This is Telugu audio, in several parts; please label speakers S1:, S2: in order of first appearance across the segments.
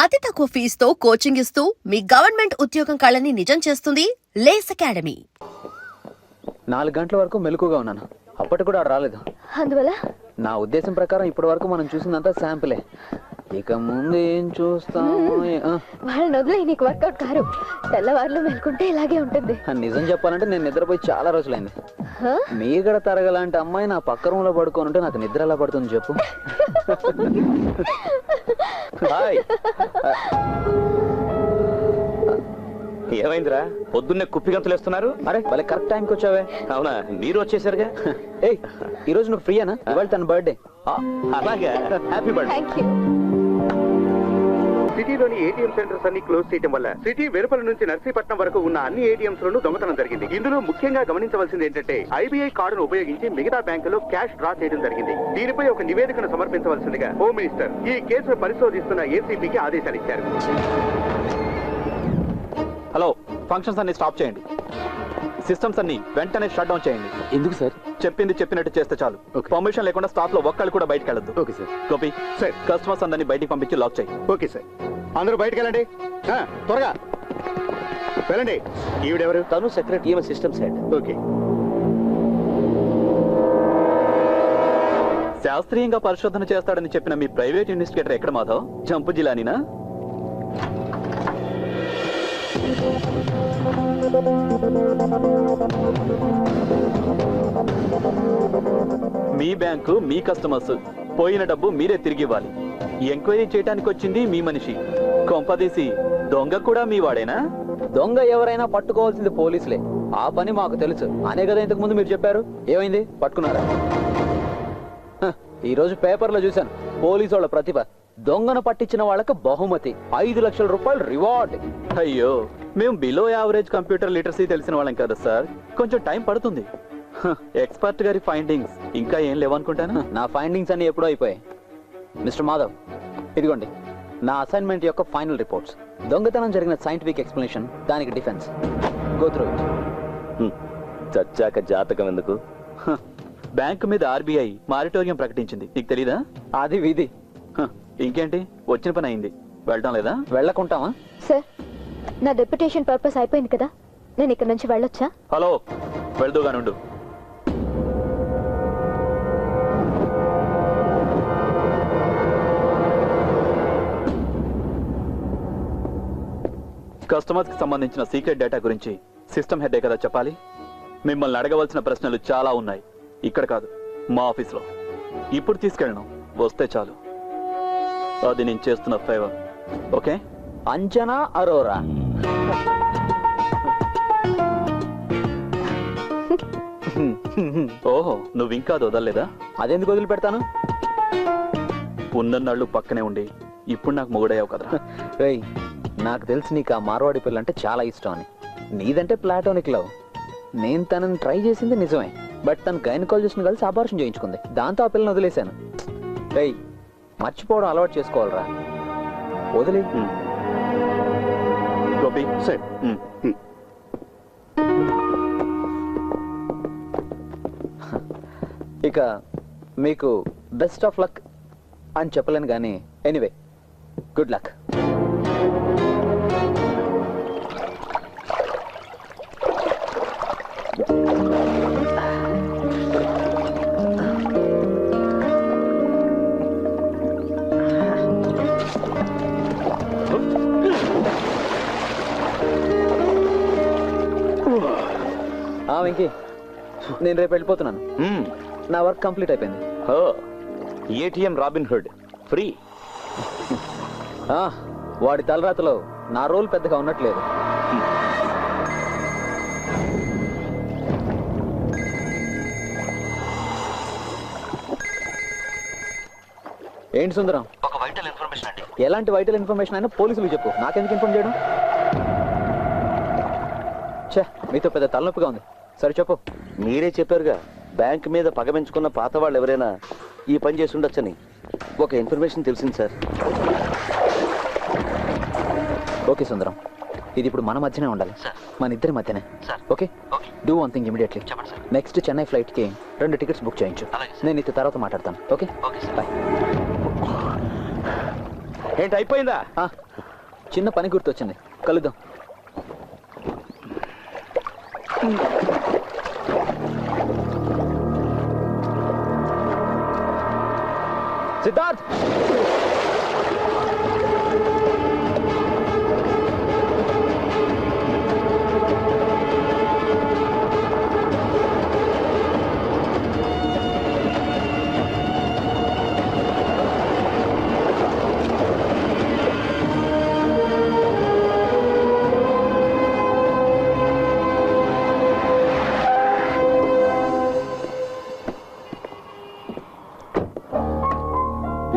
S1: అతి తక్కువ ఫీజుతో కోచింగ్ ఇస్తూ మీ గవర్నమెంట్ ఉద్యోగం కళని నిజం చేస్తుంది లేస్ అకాడమీ.
S2: 4 గంటల వరకు మెలకుగా ఉన్నాను. అప్పటికి కూడా రాలేదు.
S3: అందువల్ల
S2: నా ఉద్దేశం ప్రకారం ఇప్పటి వరకు మనం చూసిందంతా శాంపులే. ఇక ముందు ఏం చూస్తాం?
S3: వాళ్ళని వదిలే, నీకు వర్కౌట్ కారు. తెల్లవారులు మెలుకుంటే ఇలాగే ఉంటుంది.
S2: నిజం చెప్పాలంటే నేను నిద్రపోయి చాలా రోజులైంది. మీగడ తరగలాంటి అమ్మాయి నా పక్క రూమ్ లో పడుకొని ఉంటే నాకు నిద్ర ఎలా పడుతుంది చెప్పు. హాయ్.
S4: ఏమైందిరా, పొద్దున్నే కుప్పిగంతులు వేస్తున్నారు?
S2: అరే భలే కరెక్ట్ టైంకి వచ్చావే.
S4: అవునా, మీరు వచ్చేసరిగా.
S2: ఏయ్, ఈ రోజు నువ్వు ఫ్రీయేనా? ఇవాళ తన బర్త్డే.
S4: అలాగే, హ్యాపీ బర్త్డే.
S3: Thank you.
S5: సిటీలోని ఏటీఎం సెంటర్స్ అన్ని క్లోజ్ చేయడం వల్ల సిటీ వెలుపల నుంచి నర్సీపట్నం వరకు ఉన్న అన్ని ఏటీఎంస్ లోనూ దొంగతనం జరిగింది. ఇందులో ముఖ్యంగా గమనించవలసింది ఏంటంటే ఐబీఐ కార్డును ఉపయోగించి మిగతా బ్యాంకులో క్యాష్ డ్రా చేయడం జరిగింది. దీనిపై ఒక నివేదికను సమర్పించవలసిందిగా హోమ్ మినిస్టర్ ఈ కేసును పరిశోధిస్తున్న ఏసీపీకి ఆదేశాలు ఇచ్చారు.
S4: హలో, ఫంక్షన్స్ అన్ని స్టాప్ చేయండి. సిస్టమ్స్ అన్ని వెంటనే షట్ డౌన్ చేయండి.
S2: ఎందుకు సార్?
S4: చెప్పింది చెప్పినట్టు చేస్తే చాలు. పర్మిషన్ లేకుండా స్టాఫ్ లో ఒక్కళ్ళు కూడా బయటకు వెళ్ళొద్దు.
S5: Okay sir.
S4: Gopi
S5: sir,
S4: customers అందరినీ బయటికి పంపించి లాక్ చేయి.
S5: Okay sir. అందరూ బయటకు వెళ్ళండి, త్వరగా వెళ్ళండి. ఈవిడెవరు?
S4: తను సెక్రటరీ సిస్టమ్స్ హెడ్.
S5: ఓకే.
S4: శాస్త్రీయంగా పరిశోధన చేస్తాడని చెప్పిన మీ ప్రైవేట్ ఇన్వెస్టిగేటర్ ఎక్కడ మాధవ్? జంపు జిలానీనా? మీ బ్యాంకు మీ కస్టమర్స్, పోయిన డబ్బు మీరే తిరిగి ఇవ్వాలి. ఎంక్వైరీ చేయడానికి వచ్చింది మీ మనిషి. కొంపదీసి దొంగ కూడా మీ వాడేనా?
S2: దొంగ ఎవరైనా పట్టుకోవాల్సింది పోలీసులే. ఆ పని మాకు తెలుసు అనే కదా ఇంతకు ముందు మీరు చెప్పారు. ఏమైంది, పట్టుకున్నారా? ఈ రోజు పేపర్లో చూశాను, పోలీసు వాళ్ళ ప్రతిభ. దొంగను పట్టించిన వాళ్ళకి బహుమతి 5 లక్షల రూపాయలు రివార్డ్.
S4: అయ్యో, మేము బిలో యావరేజ్ కంప్యూటర్ లిటరసీ తెలిసిన వాళ్ళం కదా సార్, కొంచెం టైం పడుతుంది. ఎక్స్పర్ట్ గారి ఫైండింగ్స్ ఇంకా ఏం లేవనుకుంటాను.
S2: నా ఫైండింగ్స్ అన్ని ఎప్పుడో అయిపోయాయి. మిస్టర్ మాధవ్, ఇదిగోండి నా అసైన్మెంట్ యొక్క ఫైనల్ రిపోర్ట్స్. దొంగతనం జరిగిన సైంటిఫిక్ ఎక్స్ప్లెనేషన్, దానికి డిఫెన్స్. Go through it.
S4: చచ్చాక జాతకం ఎందుకు? బ్యాంకు మీద ఆర్బీఐ మారిటోరియం ప్రకటించింది, నీకు తెలీదా?
S2: అది విధి.
S4: ఇంకేంటి, వచ్చిన పని అయింది, వెళ్ళటం లేదా?
S2: వెళ్ళకుంటామా?
S3: సార్, నా డెప్యుటేషన్ పర్పస్ అయిపోయింది కదా, నేను ఇక్కడ నుంచి వెళ్ళొచ్చా?
S4: హలో, వెళ్దూగానుండు. కస్టమర్స్ కి సంబంధించిన సీక్రెట్ డేటా గురించి సిస్టమ్ హెడ్ కదా చెప్పాలి. మిమ్మల్ని అడగవలసిన ప్రశ్నలు చాలా ఉన్నాయి. ఇక్కడ కాదు, మా ఆఫీస్లో. ఇప్పుడు తీసుకెళ్ళను, వస్తే చాలు. అది నేను చేస్తున్న ఫేవర్. ఓకే?
S2: అంజనా అరోరా.
S4: ఓహో, నువ్వు ఇంకా అది వదలలేదా?
S2: అదెందుకు వదిలిపెడతాను?
S4: ఉన్నన్నాళ్ళు పక్కనే ఉండి ఇప్పుడు నాకు మొగుడయ్యావు కదా.
S2: రేయ్, నాకు తెలిసి నీకు ఆ మార్వాడి పిల్ల అంటే చాలా ఇష్టం అని. నీదంటే ప్లాటోనిక్ లవ్. నేను తనని ట్రై చేసింది నిజమే, బట్ తన గైనకాలజిస్ట్ ని కలిసి ఆపరేషన్ చేయించుకుంది. దాంతో ఆ పిల్లని వదిలేశాను. రేయ్, మర్చిపోవడం అలవాటు చేసుకోవాలరా. వదిలే.
S4: గోపి
S5: సార్,
S2: ఇక మీకు బెస్ట్ ఆఫ్ లక్ అని చెప్పలేను కానీ, ఎనీవే గుడ్ లక్. వెంకీ, నేను రేపు వెళ్ళిపోతున్నాను. నా వర్క్ కంప్లీట్ అయిపోయింది.
S4: ATM robin hood free.
S2: వాడి తలరాతలో నా రోల్ పెద్దగా ఉన్నట్లేదు. ఏంటి సుందరం?
S6: ఒక వైటల్ ఇన్ఫర్మేషన్ అండి.
S2: ఎలాంటి వైటల్ ఇన్ఫర్మేషన్ అయినా పోలీసులు చెప్పు, నాకెందుకు ఇన్ఫార్మ్ చేయడం? ఛే, మీతో పెద్ద తలనొప్పిగా ఉంది. సరే చెప్పు.
S6: మీరే చెప్పారుగా, బ్యాంక్ మీద పగ పెంచుకున్న పాత వాళ్ళు ఎవరైనా ఈ పని చేసి ఉండొచ్చని. ఒక ఇన్ఫర్మేషన్ తెలిసింది సార్.
S2: ఓకే సుందరం, ఇది ఇప్పుడు మన మధ్యనే ఉండాలి, మన ఇద్దరి మధ్యనే. Okay, do one thing immediately. Next Chennai flight కి 2 టికెట్స్ బుక్ చేయించు. నేను నీతో తర్వాత మాట్లాడతాను. Okay, bye.
S6: ఏంటి అయిపోయిందా?
S2: ఆ, చిన్న పని గుర్తొచ్చింది, కలుద్దాం. సిద్ధార్థ్,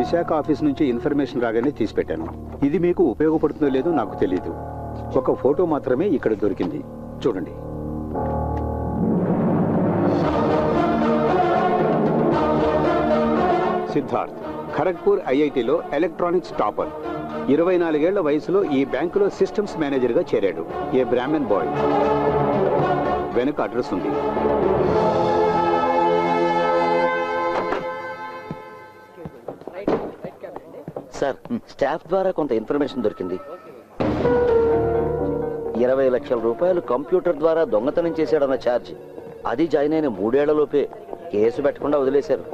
S7: విశాఖ ఆఫీస్ నుంచి ఇన్ఫర్మేషన్ రాగానే తీసి పెట్టాను. ఇది మీకు ఉపయోగపడుతుందో లేదో నాకు తెలియదు. ఒక ఫోటో మాత్రమే ఇక్కడ దొరికింది, చూడండి. సిద్ధార్థ్ ఖరగ్పూర్ ఐఐటిలో ఎలక్ట్రానిక్స్ టాపర్. 24 ఏళ్ల వయసులో ఈ బ్యాంకులో సిస్టమ్స్ మేనేజర్గా చేరాడు. ఏ బ్రాహ్మణ్ బాయ్. వెనుక అడ్రస్ ఉంది.
S6: సార్, స్టాఫ్ ద్వారా కొంత ఇన్ఫర్మేషన్ దొరికింది. 20 లక్షల రూపాయలు కంప్యూటర్ ద్వారా దొంగతనం చేశాడన్న ఛార్జ్, అది జాయిన్ అయిన 3 ఏళ్లలోపే కేసు పెట్టకుండా వదిలేశారు.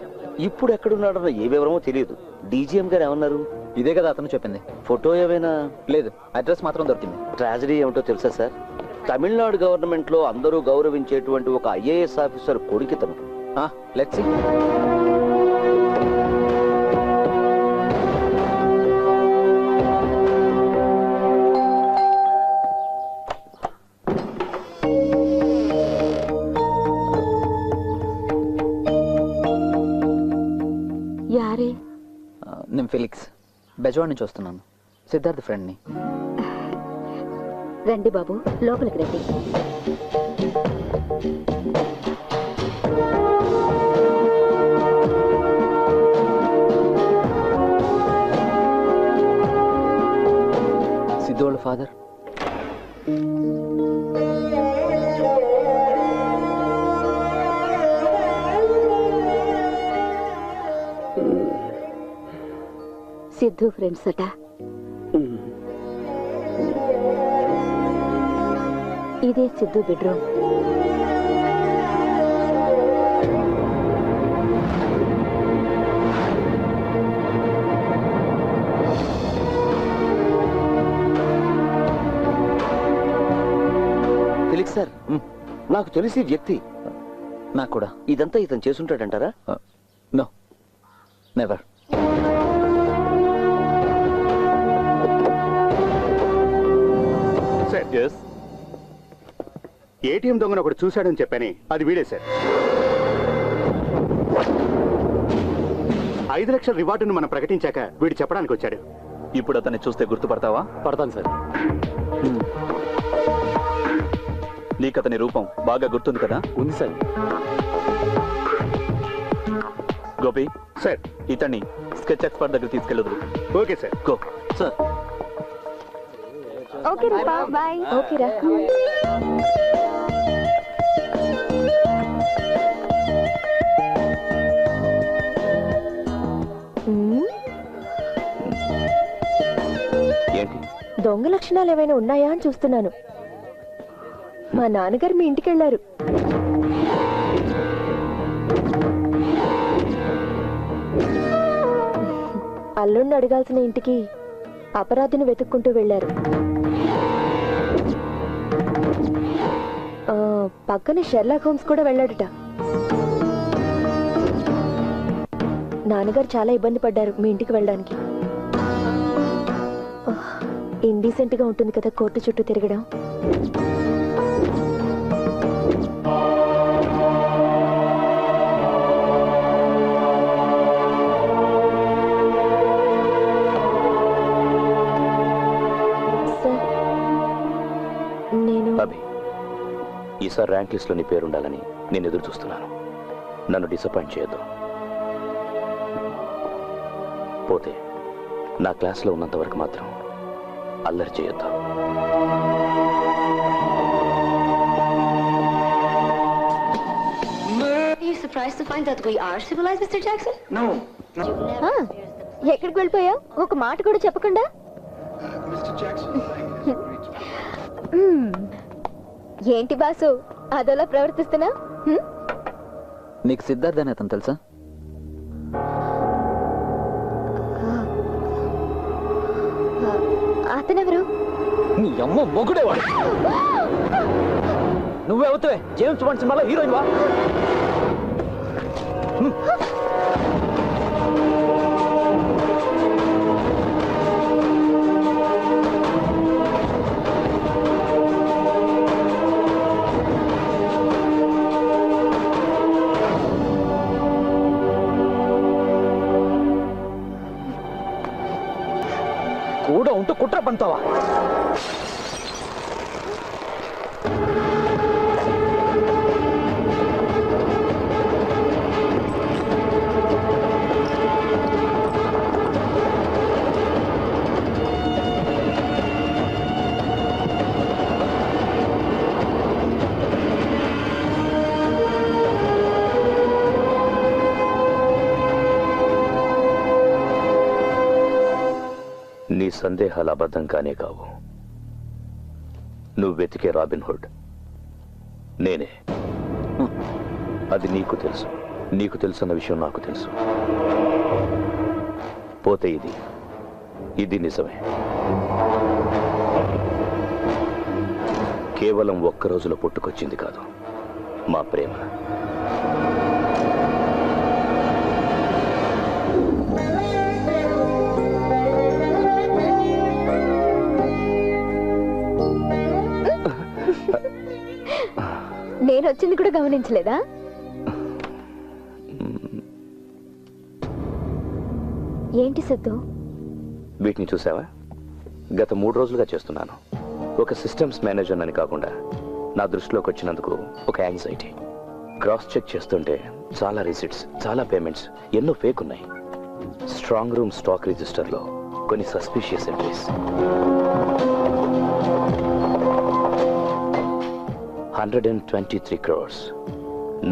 S6: ఇప్పుడు ఎక్కడున్నాడన్న ఏ వివరమో తెలియదు. డీజీఎం గారు ఏమన్నారు?
S2: ఇదే కదా అతను చెప్పింది.
S6: ఫోటో ఏమైనా?
S2: లేదు, అడ్రస్ మాత్రం దొరికింది.
S6: ట్రాజడీ ఏమిటో తెలుసా సార్? తమిళనాడు గవర్నమెంట్ లో అందరూ గౌరవించేటువంటి ఒక ఐఏఎస్ ఆఫీసర్ కొడుకితను.
S2: Let's see.
S3: యారే?
S2: నేను ఫిలిక్స్, బెజవాడ్ నుంచి వస్తున్నాను. సిద్ధార్థ్ ఫ్రెండ్ని.
S3: రండి బాబు, లోపలికి రండి.
S2: సిద్ధు వాళ్ళ ఫాదర్.
S3: సిద్ధు ఫ్రెండ్స్ అట. ఇదే సిద్ధు బెడ్రూమ్.
S6: ఫిలిక్స్ సార్, నాకు తెలిసి వ్యక్తి.
S2: నాకు కూడా.
S6: ఇదంతా ఇతను చేసుంటాడంటారా?
S2: No, never.
S5: సార్, ఏటీఎం దొంగను ఒకటి చూశాడని చెప్పాని, అది వీడే సార్. 5 లక్షల రివార్డును మనం ప్రకటించాక వీడు చెప్పడానికి వచ్చాడు.
S4: ఇప్పుడు అతన్ని చూస్తే గుర్తుపడతావా?
S2: పడతాను సార్.
S4: నీకు అతని రూపం బాగా గుర్తుంది కదా?
S2: ఉంది సార్.
S4: గోపి
S5: సార్.
S4: ఇతన్ని స్కెచ్ ఎక్స్పర్ట్ దగ్గర తీసుకెళ్ళదు.
S5: Okay sir.
S4: Go sir.
S3: Okay రా, బాయ్. ఓకే రా.
S6: ఏంటి?
S3: దొంగ లక్షణాలు ఏమైనా ఉన్నాయా అని చూస్తున్నాను. మా నాన్నగారు మీ ఇంటికి వెళ్ళారు. అల్లుణ్ణి అడగాల్సిన ఇంటికి అపరాధిని వెతుక్కుంటూ వెళ్ళారు. పక్కనే షెర్లాక్ హోమ్స్ కూడా వెళ్ళాడుట. నాన్నగారు చాలా ఇబ్బంది పడ్డారు మీ ఇంటికి వెళ్ళడానికి. ఇండీసెంట్ గా ఉంటుంది కదా కోర్టు చుట్టూ తిరగడం.
S6: అభి, ఈసారి ర్యాంక్ లిస్ట్ లో నీ పేరుండాలని నేను ఎదురు చూస్తున్నాను. నన్ను డిసప్పాయింట్ చేయొద్దు. పోతే నా క్లాస్లో ఉన్నంత వరకు మాత్రం అల్లరి చేయొద్దు.
S8: Are you surprised to find that we are civilized, Mr. Jackson?
S5: No.
S3: ఎక్కడికి వెళ్ళిపోయావు? ఒక మాట కూడా చెప్పకుండా. ఏంటి బాసు అదోలా ప్రవర్తిస్తున్నా?
S2: నీకు సిద్ధార్థ్ అని అతను తెలుసా?
S3: అతనెవరు?
S2: నీ అమ్మ మొగుడేవాడు. నువ్వెవతవే జేమ్స్ బాండ్ సినిమాలో హీరోయిన్ వా? కూడా ఉంటూ కుట్ర పంతావా?
S6: నీ సందేహాలు అబద్ధం కానే కావు. నువ్వు వెతికే రాబిన్ హుడ్ నేనే. అది నీకు తెలుసు. నీకు తెలుసన్న విషయం నాకు తెలుసు. పోతే ఇది నిజమే. కేవలం ఒక్క రోజులో పుట్టుకొచ్చింది కాదు మా ప్రేమ.
S3: నేను వచ్చింది కూడా గమనించలేదా? ఏంటి సిద్ధు?
S6: వీటిని చూసావా? గత 3 రోజులుగా చేస్తున్నాను. ఒక సిస్టమ్స్ మేనేజర్ అని కాకుండా నా దృష్టిలోకి వచ్చినందుకు ఒక యాంగ్జైటీ. క్రాస్ చెక్ చేస్తుంటే చాలా రిసిట్స్, చాలా పేమెంట్స్, ఎన్నో ఫేక్ ఉన్నాయి. స్ట్రాంగ్ రూమ్ స్టాక్ రిజిస్టర్లో కొన్ని సస్పిషియస్ ఎంట్రీస్. 123 crores,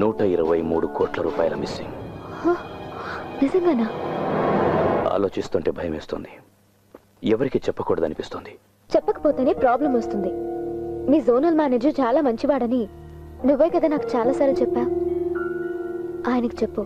S6: 123 కోట్ల రూపాయల మిస్సింగ్.
S3: నిజంగానా?
S6: ఆలోచిస్తుంటే భయం వేస్తుంది. ఎవరికి చెప్పకూడదనిపిస్తుంది.
S3: చెప్పకపోతేనే ప్రాబ్లం వస్తుంది. మీ జోనల్ మేనేజర్ చాలా మంచివాడని నువ్వే కదా నాకు చాలాసార్లు చెప్పా. ఆయనకి చెప్పు.